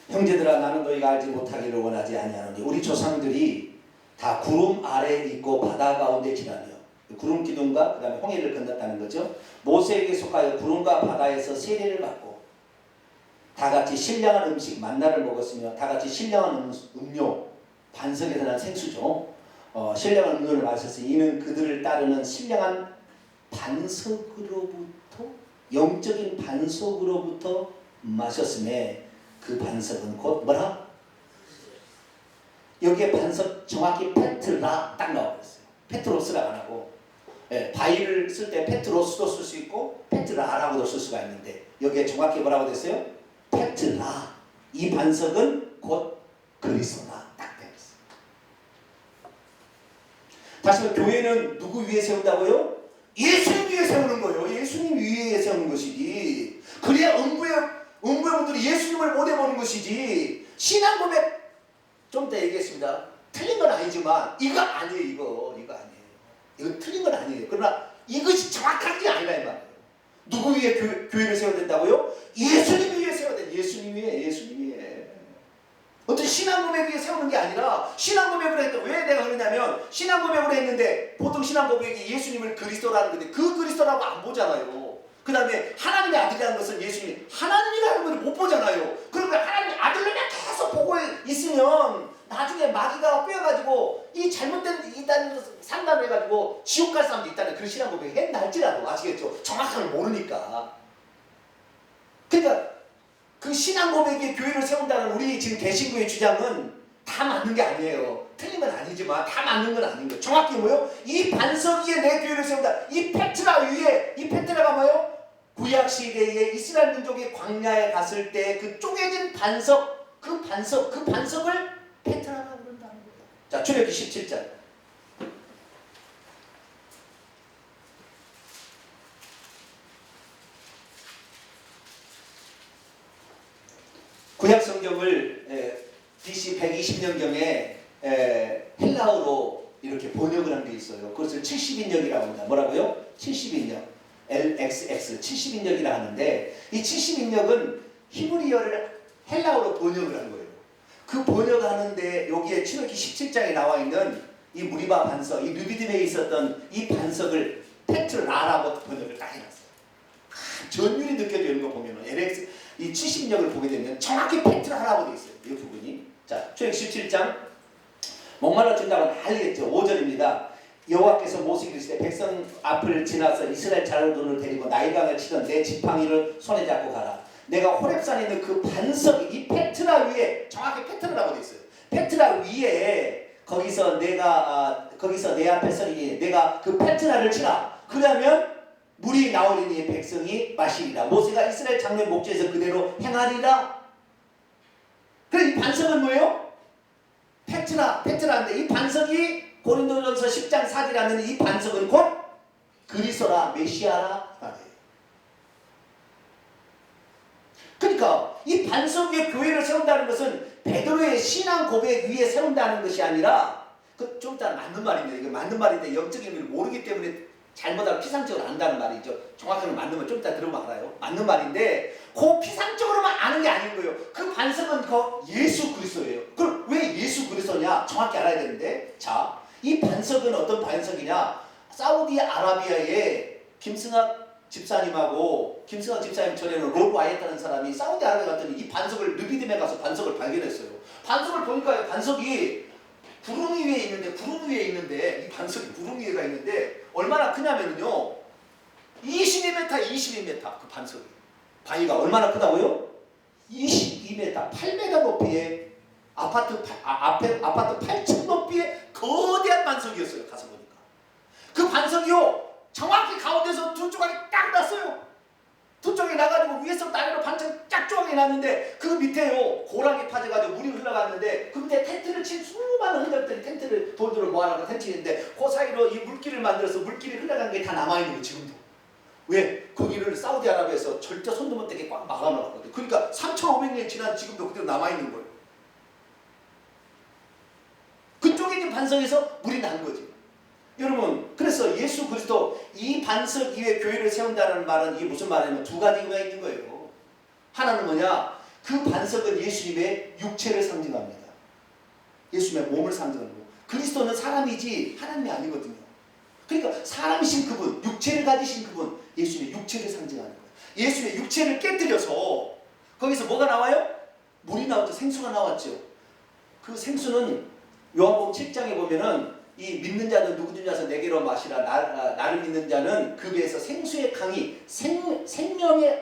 형제들아, 나는 너희가 알지 못하기를 원하지 아니하노니 우리 조상들이 다 구름 아래에 있고 바다 가운데 지나며, 구름 기둥과 그 다음에 홍해를 건넜다는 거죠. 모세에게 속하여 구름과 바다에서 세례를 받고 다 같이 신령한 음식 만나를 먹었으며 다 같이 신령한 음료 반석에서 난 생수죠. 신령한 음료를 마셨으니 이는 그들을 따르는 신령한 반석으로부터 영적인 반석으로부터 마셨음에 그 반석은 곧 뭐라? 여기에 반석 정확히 페트라 딱 나와버렸어요. 페트로스라고 안 하고 바위를 쓸 때 페트로스도 쓸 수 있고 페트라라고도 쓸 수가 있는데 여기에 정확히 뭐라고 됐어요? 페트라. 이 반석은 곧 그리스도다. 딱 되어 있어요. 다시 한번 교회는 누구 위에 세운다고요? 예수님 위에 세우는 거예요. 예수님 위에 세우는 것이지. 그래야 음부의 예수님을 못 해보는 것이지. 신앙 고백 좀 더 얘기했습니다. 틀린 건 아니지만 이거 아니에요. 이거 아니에요. 이거 틀린 건 아니에요. 그러나 이것이 정확한 게 아니라 이 말이에요. 누구 위에 교회를 세워야 된다고요? 예수님 위에 세워야 돼. 예수님 위에. 어떤 신앙 고백 위에 세우는 게 아니라 신앙 고백을 했다. 왜 내가 그러냐면 신앙 고백을 했는데 보통 신앙 고백이 예수님을 그리스도라는 건데 그 그리스도라고 안 보잖아요. 그 다음에 하나님의 아들이라는 것은 예수님 하나님이라는 것을 못 보잖아요. 그러면 하나님의 아들로만 계속 보고 있으면 나중에 마귀가 빼어가지고 이 잘못된 이단 상담을 해가지고 지옥 갈 사람도 있다는 그런 신앙 고백 했나 할지라도 아시겠죠? 정확하게 모르니까. 그러니까 그 신앙 고백에 교회를 세운다는 우리 지금 개신교의 주장은 다 맞는 게 아니에요. 틀린 건 아니지만 다 맞는 건 아닌 거예요. 정확히 뭐요? 이 반석 위에 내 교회를 세운다. 이 페트라 위에, 이 페트라가 뭐요? 구약 시대에 이스라엘 민족이 광야에 갔을 때 그 쪼개진 반석, 그 반석을 페트라라고 그런다는 거예요. 자, 출애굽기 17장. 구약 성경을 BC 120년경에 헬라어로 이렇게 번역을 한 게 있어요. 그것을 70인역이라고 합니다. 뭐라고요? 70인역. LXX 70인역이라 하는데 이 70인역은 히브리어를 헬라어로 번역을 한 거예요. 그 번역하는데 여기에 출애굽기 17장에 나와 있는 이 무리바 반석, 이 르비딤에 있었던 이 반석을 페트라라고 번역을 딱 해놨어요. 전율이 느껴지는 거 보면은 LX 이 70인역을 보게 되면 정확히 페트라라고 되어 있어요. 이 부분이. 자, 출애굽기 17장 목말라 준다고 난리겠죠. 5절입니다. 여호와께서 모세에게 이르시되 백성 앞을 지나서 이스라엘 자손을 데리고 나일강을 치던 내 지팡이를 손에 잡고 가라. 내가 호렙산에 있는 그 반석 이 페트라 위에 정확히 페트라라고 되어 있어요. 페트라 위에 거기서 내 앞에 서리니 내가 그 페트라를 치라. 그러면 물이 나오리니 백성이 마시리라. 모세가 이스라엘 장로의 목전에서 그대로 행하리라. 그래 이 반석은 뭐예요? 페트라인데 이 반석이 고린도전서 10장 4절에 하면 이 반석은 곧 그리스도라 메시아라 말이에요. 그러니까 이 반석 위에 교회를 세운다는 것은 베드로의 신앙 고백 위에 세운다는 것이 아니라 그 좀 이따 맞는 말인데 이거 맞는 말인데 영적인 의미를 모르기 때문에 잘못하면 피상적으로 안다는 말이죠. 정확하게 맞는 말 좀 이따 들으면 알아요. 맞는 말인데 그 피상적으로만 아는 게 아닌 거예요. 그 반석은 그 예수 그리스도예요. 그럼 왜 예수 그리스도냐? 정확히 알아야 되는데 자, 이 반석은 어떤 반석이냐? 사우디아라비아에 김승학 집사님 전에는 로브 아이eta는 사람이 사우디아라비아 갔더니 이 반석을 르비딤에 가서 반석을 발견했어요. 반석을 보니까 반석이 구름 위에 있는데 이 반석이 구름 위에가 있는데 얼마나 크냐면요 22m 그 반석이 바위가 얼마나 크다고요? 22m 8m 높이의 아파트 8층 높이의 거대한 반석이었어요. 가서 보니까 그 반석이요 정확히 가운데서 두 조각이 딱 났어요. 두 쪽이 나가지고 위에서부터 아래로 반찬 쫙 조각이 났는데 그 밑에요 고랑이 파져가지고 물이 흘러갔는데 그 밑에 텐트를 친 수많은 흔적들이 텐트를 돌들을 모아놓고 텐트인데 그 사이로 이 물길을 만들어서 물길이 흘러간 게 다 남아있는 거예요. 지금도. 왜? 거기를 사우디아라비아에서 절대 손도 못 대게 꽉 막아놓았거든요. 그러니까 3,500년 지난 지금도 그대로 남아있는 거예요. 그쪽에 있는 반석에서 물이 난 거지. 여러분, 그래서 예수 그리스도 이 반석 위에 교회를 세운다는 말은 이게 무슨 말이냐면 두 가지 의미가 있는 거예요. 하나는 뭐냐? 그 반석은 예수님의 육체를 상징합니다. 예수님의 몸을 상징하는 거예요. 그리스도는 사람이지 하나님이 아니거든요. 그러니까 사람이신 그분, 육체를 가지신 그분, 예수님의 육체를 상징하는 거예요. 예수님의 육체를 깨뜨려서 거기서 뭐가 나와요? 물이 나왔죠. 생수가 나왔죠. 그 생수는 요한복음 7장에 보면은 이 믿는 자는 누구든지 와서 내게로 마시라. 나를 믿는 자는 그 배에서 생수의 강이 생명의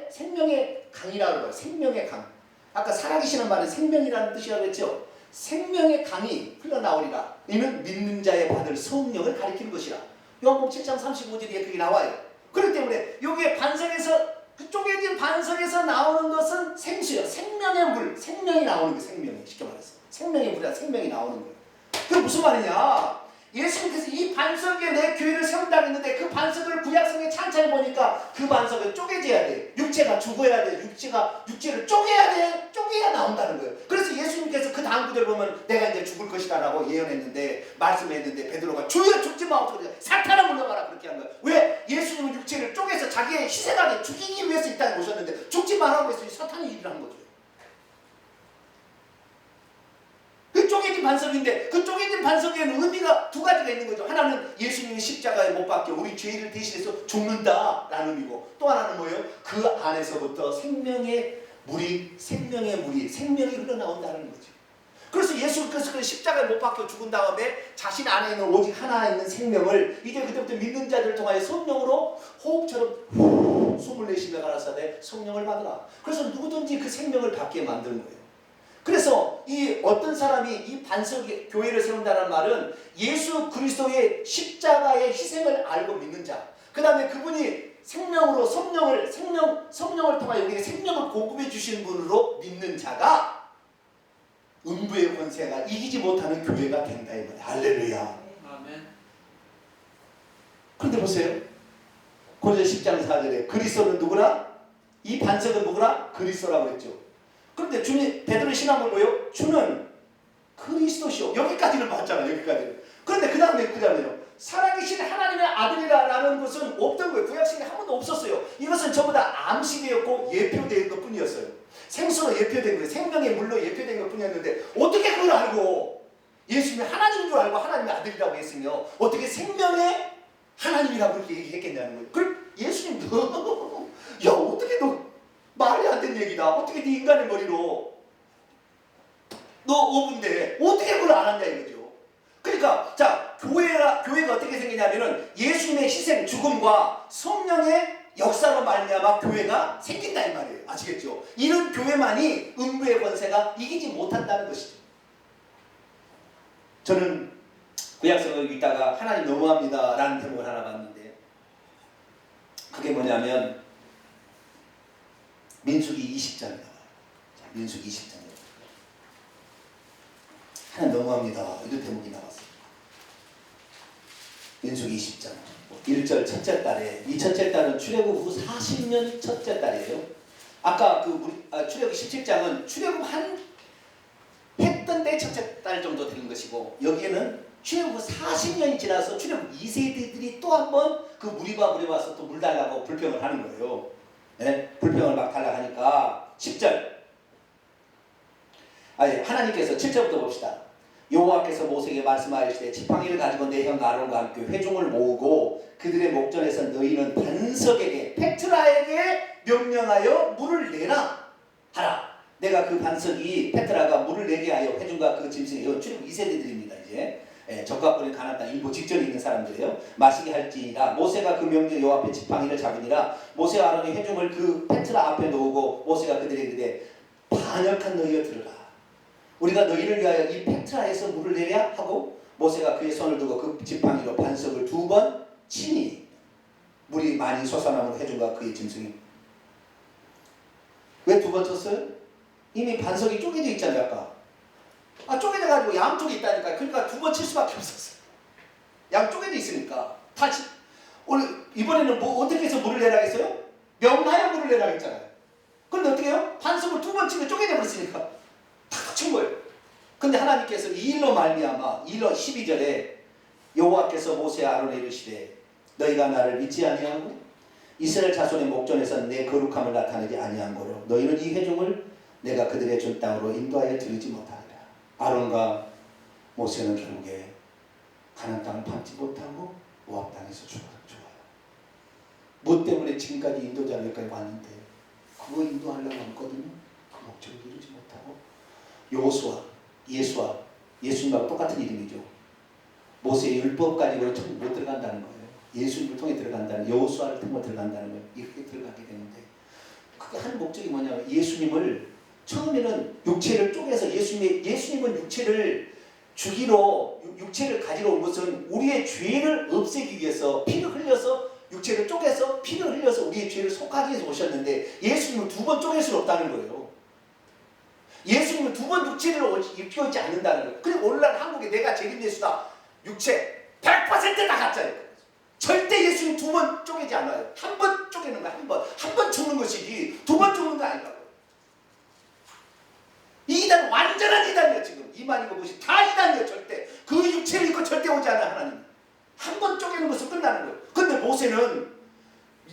강이라고 그래요. 생명의 강. 아까 살아계시는 말은 생명이라는 뜻이라고 했죠. 생명의 강이 흘러나오리라. 이는 믿는 자의 받을 성령을 가리키는 것이라. 요한복음 7장 35절에 그게 나와요. 그렇기 때문에 여기에 반석에서 그 쪼개진 반석에서 나오는 것은 생수예요. 생명의 물, 생명이 나오는 거예요. 생명이 쉽게 말해서 생명의 물이라 생명이 나오는 거예요. 그게 무슨 말이냐? 예수님께서 이 반석에 내 교회를 세운다고 했는데 그 반석을 구약성에 찬찬히 보니까 그 반석은 쪼개져야 돼. 육체가 죽어야 돼. 육체를 쪼개야 돼. 쪼개야 나온다는 거예요. 그래서 예수님께서 그 다음 구절 보면 내가 이제 죽을 것이다 라고 예언했는데 말씀했는데 베드로가 주여 죽지 마. 사탄아 물러가라 그렇게 한 거예요. 왜? 예수님은 육체를 쪼개서 자기의 희생하게 죽이기 위해서 이 땅에 오셨는데 죽지 말라고 했으니 사탄이 일을 한 거죠. 그 쪼개진 반석인데 그 쪼개진 반석에는 의미가 두 가지가 있는 거죠. 하나는 예수님이 십자가에 못 박혀 우리 죄를 대신해서 죽는다라는 의미고, 또 하나는 뭐예요? 그 안에서부터 생명의 물이 흘러나온다는 거죠. 그래서 예수께서 그 십자가에 못 박혀 죽은 다음에 자신 안에 있는 오직 하나 있는 생명을 이제 그때부터 믿는 자들을 통하여 성령으로 호흡처럼 숨을 내쉬며 가라사대 성령을 받으라. 그래서 누구든지 그 생명을 받게 만드는 거예요. 그래서 이 어떤 사람이 이 반석에 교회를 세운다는 말은 예수 그리스도의 십자가의 희생을 알고 믿는 자, 그 다음에 그분이 생명으로 성령을 통하여 우리에게 생명을 공급해 주신 분으로 믿는 자가 음부의 권세가 이기지 못하는 교회가 된다 이 말이에요. 할렐루야. 아멘. 그런데 보세요. 고린도서 10장 4절에 그리스도는 누구나? 이 반석은 누구나? 그리스도라고 했죠. 그런데 주님, 베드로의 신앙은 뭐예요? 주는 그리스도시오. 여기까지는 맞잖아요. 여기까지는. 그런데 그 다음에 살아계신 하나님의 아들이라는 것은 없던 거예요. 구약시대에 한 번도 없었어요. 이것은 전부 다 암시되었고 예표된 것 뿐이었어요. 생수로 예표된 거예요. 생명의 물로 예표된 것 뿐이었는데 어떻게 그걸 알고 예수님이 하나님인 줄 알고 하나님의 아들이라고 했으며 어떻게 생명의 하나님이라고 그렇게 얘기했겠냐는 거예요. 그럼 예수님도 야 어떻게 너 말이 안 되는 얘기다. 어떻게 네 인간의 머리로 너 어부인데 어떻게 그걸 알았냐 이거죠. 그러니까 자 교회가 어떻게 생기냐면은 예수님의 희생 죽음과 성령의 역사로 말미암아 교회가 생긴다 이 말이에요. 아시겠죠? 이런 교회만이 음부의 권세가 이기지 못한다는 것이죠. 저는 구약성을 읽다가 하나님 너무합니다 라는 제목을 하나 봤는데 그게 뭐냐면 민수기 20장에 나와요. 자, 민수기 20장에 하나님 너무합니다 이런 제목이 나왔어요. 민수기 20장 1절 첫째 달에, 이 첫째 달은 출애굽 후 40년 첫째 달이에요. 아까 출애굽 17장은 출애굽 했던 때 첫째 달 정도 되는 것이고, 여기에는 출애굽 40년이 지나서 출애굽 2세대들이 또 한 번 그 무리가 와서 또 물 달라고 불평을 하는 거예요. 네? 불평을 막 달라고 하니까 10절 하나님께서 7절부터 봅시다. 여호와께서 모세에게 말씀하시되 지팡이를 가지고 내 형 아론과 함께 회중을 모으고 그들의 목전에서 너희는 반석에게 페트라에게 명령하여 물을 내라 하라. 내가 그 반석이 페트라가 물을 내게 하여 회중과 그 짐승이 출애굽 2세대들입니다. 이제 적과권이 가나안 땅 일부 직전에 있는 사람들이에요. 마시게 할지니라. 모세가 그 명령 여호와 앞에 지팡이를 잡으니라. 모세와 아론이 회중을 그 페트라 앞에 놓고 모세가 그들에게 이르되 반역한 너희여 들으라. 우리가 너희를 위하여 이 페트라에서 물을 내랴 하고 모세가 그의 손을 두고 그 지팡이로 반석을 2번 치니 물이 많이 솟아나므로 회중과 그의 짐승이. 왜 2번 쳤어요? 이미 반석이 쪼개져 있잖아요. 아까 쪼개져가지고 양쪽에 있다니까. 그러니까 2번 칠 수밖에 없었어요. 양쪽에도 있으니까. 다시 오늘 이번에는 뭐 어떻게 해서 물을 내라 했어요? 명하여 물을 내라 했잖아요. 그런데 어떻게 해요? 반석을 2번 치면 쪼개져 버렸으니까 탁 친 거예요. 근데 하나님께서 이 일로 말미암아 1월 12절에 여호와께서 모세와 아론에 이르시되 너희가 나를 믿지 아니하고 이스라엘 자손의 목전에서 내 거룩함을 나타내지 아니한 거로 너희는 이 회중을 내가 그들의 준 땅으로 인도하여 들이지 못하리라. 아론과 모세는 결국에 가나안 땅을 밟지 못하고 모압 땅에서 죽어요. 뭐 때문에 지금까지 인도자로 여기까지 왔는데 그거 인도하려고 했거든요. 그 목적을 이루지 못하고 여호수아, 예수님하고 똑같은 이름이죠. 모세의 율법 가지고는 천국 못 들어간다는 거예요. 예수님을 통해 들어간다는, 여호수아를 통해 들어간다는 거예요. 이렇게 들어가게 되는데 그게 한 목적이 뭐냐면 예수님을 처음에는 육체를 쪼개서 예수님은 육체를 주기로 육체를 가지러 온 것은 우리의 죄를 없애기 위해서 피를 흘려서 육체를 쪼개서 피를 흘려서 우리의 죄를 속하기 위해서 오셨는데 예수님은 두 번 쪼갤 수는 없다는 거예요. 예수님은 두 번 육체를 입혀있지 않는다는 거예요. 그리고 오늘날 한국에 내가 재림예수다. 육체 100% 다 가짜예요. 절대 예수님 두 번 쪼개지 않아요. 한 번 쪼개는 거야. 한 번 죽는 것이지 두 번 죽는 거 아니라고. 이 이단 완전한 이단이에요. 지금 이만이고 무엇이 다 이단이에요. 절대 그 육체를 입고 절대 오지 않아. 하나님 한 번 쪼개는 것은 끝나는 거예요. 근데 모세는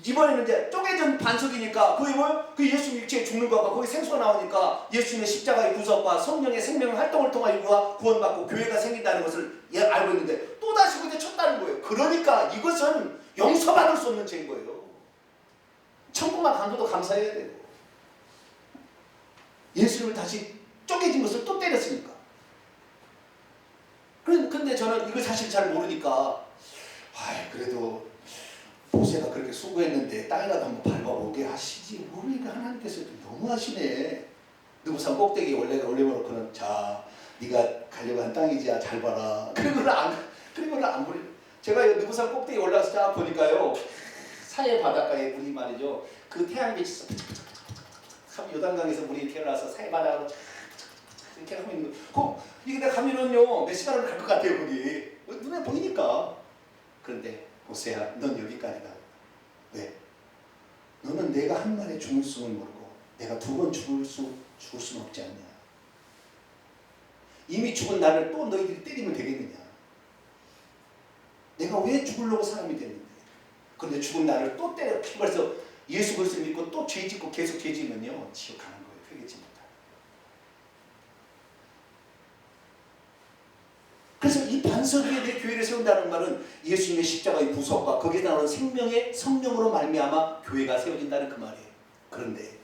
이번에는 이제 쪼개진 반석이니까 그게 뭐예요? 그 예수님 육체에 죽는 거가 거기 생수가 나오니까 예수님의 십자가의 구속과 성령의 생명 활동을 통하여 우리가 구원받고 교회가 생긴다는 것을 알고 있는데 또다시 그게 쳤다는 거예요. 그러니까 이것은 용서받을 수 없는 죄인 거예요. 천국만 간도도 감사해야 되고 예수님을 다시 쪼개진 것을 또 때렸으니까. 근데 저는 이걸 사실 잘 모르니까 그래도 모세가 그렇게 수고했는데 땅이라도 한번 밟아보게 하시지. 우리가 하나님께서 너무 하시네. 느부산 꼭대기 올려놓고는 자 네가 가려고 한 땅이지 잘 봐라. 그리고는 안 보내. 제가 느부산 꼭대기 올라가서 쫙 보니까요. 사해 바닷가에 물이 말이죠. 그 태양빛이 요단강에서 물이 이렇게 올라와서 사해 바다로 이렇게 하고 있는 거. 이게 내가 가면은요 몇 시간을 갈 것 같아요 거기. 눈에 보이니까. 그런데 모세야, 넌 여기까지다. 왜? 너는 내가 한 마리 죽을 수는 모르고 내가 두 번 죽을 수는 없지 않냐. 이미 죽은 나를 또 너희들이 때리면 되겠느냐. 내가 왜 죽으려고 사람이 됐는데. 그런데 죽은 나를 또 때려. 그래서 예수 그리스도 믿고 또 죄 짓고 계속 죄 지면요 지옥 가는 거예요. 회개치 못하고. 그래서 이 반석 위에 내 교회를 세운다는 말은 예수님의 십자가의 부속과 거기에 나오는 생명의 성령으로 말미암아 교회가 세워진다는 그 말이에요. 그런데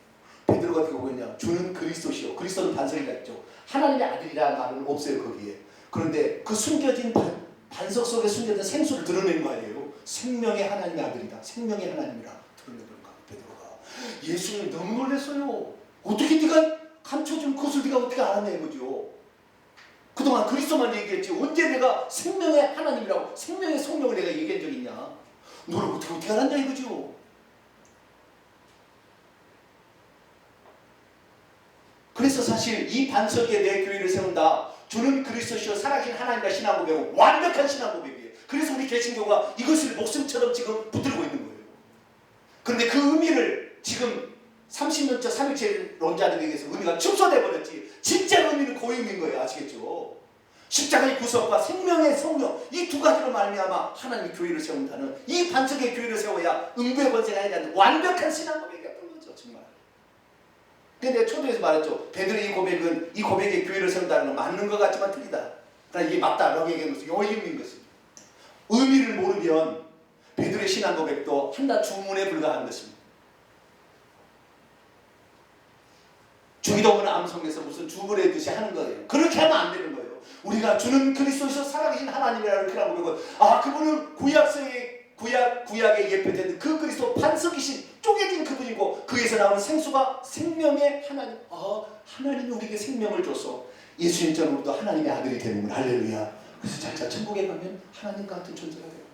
베드로가 어떻게 보고 있냐. 주는 그리스도시요. 그리스도는 반석이라 했죠. 하나님의 아들이라는 말은 없어요 거기에. 그런데 그 숨겨진 반석 속에 숨겨진 생수를 드러낸 거 아니에요. 생명의 하나님의 아들이다. 생명의 하나님이라 드러내버린 거야 베드로가. 예수님 너무 놀랐어요. 어떻게 네가 감춰준 그것을 네가 어떻게 알아내 거죠. 그동안 그리스도만 얘기했지 언제 내가 생명의 하나님이라고 생명의 성령을 내가 얘기한 적이 있냐. 너를 어떻게 알았냐 이거죠. 그래서 사실 이 반석에 내 교회를 세운다. 주는 그리스도시요 살아계신 하나님과 신앙 고백은 완벽한 신앙 고백이에요. 그래서 우리 개신교가 이것을 목숨처럼 지금 붙들고 있는 거예요. 그런데 그 의미를 지금 30년째 삼위일체론자들에 의해서 의미가 축소돼 버렸지. 진짜 의미는 그 의미인 거예요. 아시겠죠? 십자가의 구속과 생명의 성령 이 두 가지로 말미암아 하나님이 교회를 세운다는 이 반석의 교회를 세워야 응부의 권세가 해야 완벽한 신앙 고백이 풀어져 정말. 근데 내가 초대에서 말했죠. 베드로의 이 고백의 교회를 세운다는 건 맞는 것 같지만 틀리다. 그러나 이게 맞다. 라고 얘기하는 것은 영어 힘인 것입니다. 의미를 모르면 베드로의 신앙 고백도 한낱 주문에 불과한 것입니다. 주기도문을 암송해서 무슨 주문의 듯이 하는 거예요. 그렇게 하면 안 되는 거예요. 우리가 주는 그리스도에서 살아계신 하나님이라는 그런 고백은 그분은 구약에 예표된 그 그리스도 반석이신 쪼개진 그분이고 그에서 나오는 생수가 생명의 하나님. 하나님이 우리에게 생명을 줘서 예수님처럼도 하나님의 아들이 되는 걸 할렐루야. 그래서 자기가 천국에 가면 하나님 같은 존재가 돼요.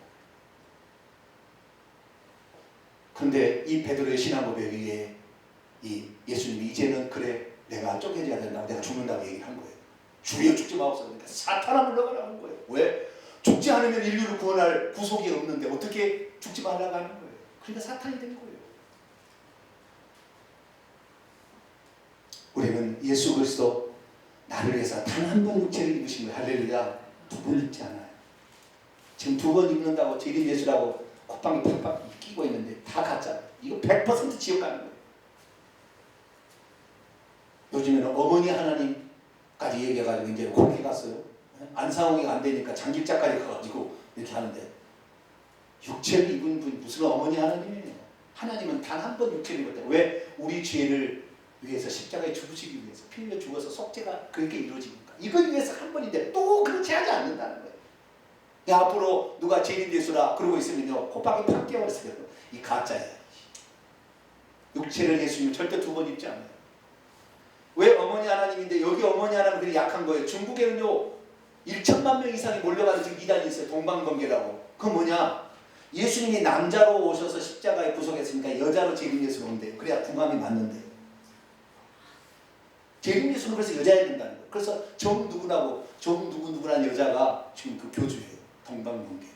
그런데 이 베드로의 신앙 고백 위에 이 예수님이 이제는 그래 내가 쪼개져야 된다고 내가 죽는다고 얘기를 한 거예요. 주여 죽지 마옵소서. 그러니까 사탄아 물러가라는 거예요. 왜? 죽지 않으면 인류를 구원할 구속이 없는데 어떻게 죽지 말라고 하는 거예요. 그러니까 사탄이 된 거예요. 우리는 예수 그리스도 나를 위해서 단 한 번 육체를 입으신 거예요. 할렐루야. 두 번 입지 않아요. 지금 두 번 입는다고 재림 예수라고 콧방이 팍팍 끼고 있는데 다 가짜. 이거 100% 지옥 가는 거예요. 요즘에는 어머니 하나님까지 얘기해가지고 이제 그렇게 갔어요. 안상홍이가 안 되니까 장길자까지 가가지고 이렇게 하는데 육체를 입은 분이 무슨 어머니 하나님이에요. 하나님은 단 한 번 육체를 입었다. 왜? 우리 죄를 위해서 십자가에 죽으시기 위해서 피 흘려 죽어서 속죄가 그렇게 이루어집니까? 이걸 위해서 한 번인데 또 그렇게 하지 않는다는 거예요. 야, 앞으로 누가 죄인 예수라 그러고 있으면요 콧방이 팍 깨어버렸어요. 이 가짜예요. 육체를 예수님 절대 두 번 입지 않아요. 왜 어머니 하나님인데 여기 어머니 하나님들이 약한 거예요. 중국에는요 1천만 명 이상이 몰려가는 지금 이단이 있어요. 동방번개라고. 그건 뭐냐? 예수님이 남자로 오셔서 십자가에 구속했으니까 여자로 재림 예수로 온대요. 그래야 궁합이 맞는데요. 재림 예수는 그래서 여자여야 된다는 거예요. 그래서 정 누구누구라는 여자가 지금 그 교주예요. 동방번개.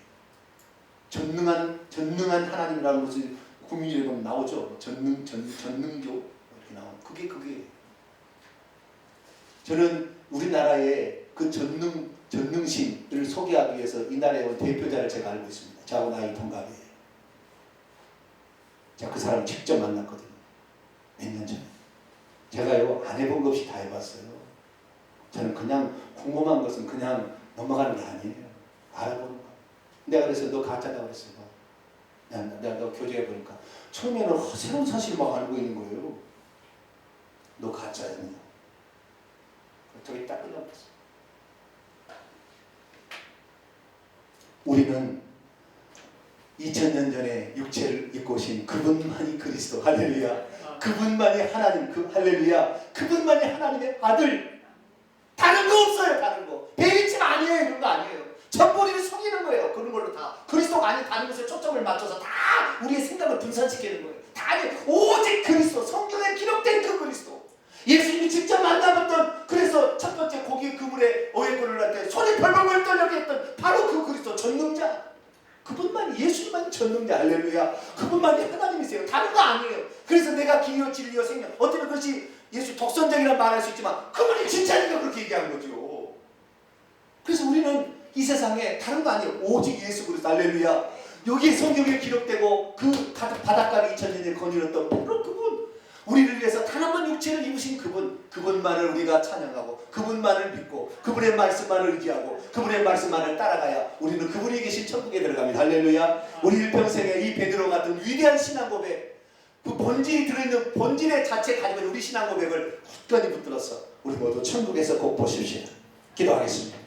전능한 하나님이라는 무슨 국민일에 보면 나오죠. 전능교 이렇게 나오는 그게 저는 우리나라의 그 전능신을 소개하기 위해서 이 나라에 온 대표자를 제가 알고 있습니다. 저하고 나이 동갑이에요. 제가 그 사람을 직접 만났거든요. 몇 년 전에. 제가요 안 해본 것 없이 다 해봤어요. 저는 그냥 궁금한 것은 그냥 넘어가는 게 아니에요. 알아보는 거. 내가 그래서 너 가짜다 그랬어요. 내가 너 교제해 보니까 처음에는 새로운 사실을 막 알고 있는 거예요. 너 가짜였냐? 저기 딱 끝나버렸어. 우리는 2000년 전에 육체를 입고 오신 그분만이 그리스도. 할렐루야. 그분만이 하나님. 할렐루야. 그분만이 하나님의 아들. 다른 거 없어요. 다른 거. 베이침 아니에요. 이런 거 아니에요. 전부리를 속이는 거예요. 그런 걸로 다. 그리스도가 아닌 다른 것에 초점을 맞춰서 다 우리의 생각을 분산시키는 거예요. 다 아니에요. 오직 그리스도. 성경에 기록된 그 그리스도. 예수님이 직접 만나봤던 그래서 첫 번째 고기 그물에 어획권을 할 때 손이 벌벌벌 떨려게 했던 바로 그 그리스도 전능자. 그분만이 예수님만이 전능자. 할렐루야. 그분만이 하나님이세요. 다른 거 아니에요. 그래서 내가 길이요 진리요 생명. 어쩌면 그것이 예수 독선적이란 말할 수 있지만 그분이 진짜니까 그렇게 얘기한 거죠. 그래서 우리는 이 세상에 다른 거 아니에요. 오직 예수 그리스도. 할렐루야. 여기 성경에 기록되고 그 바닷가를 2000년에 거닐었던 바로 그분. 우리를 위해서 단 한 번 육체를 입으신 그분만을 우리가 찬양하고 그분만을 믿고 그분의 말씀만을 의지하고 그분의 말씀만을 따라가야 우리는 그분이 계신 천국에 들어갑니다. 할렐루야. 우리 일평생에 이 베드로 같은 위대한 신앙 고백, 그 본질이 들어있는 본질의 자체 가지고 있는 우리 신앙 고백을 굳건히 붙들어서 우리 모두 천국에서 꼭 보십시다. 기도하겠습니다.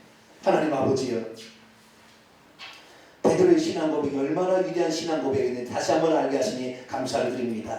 하나님 아버지여, 베드로의 신앙 고백이 얼마나 위대한 신앙 고백인지 다시 한번 알게 하시니 감사를 드립니다.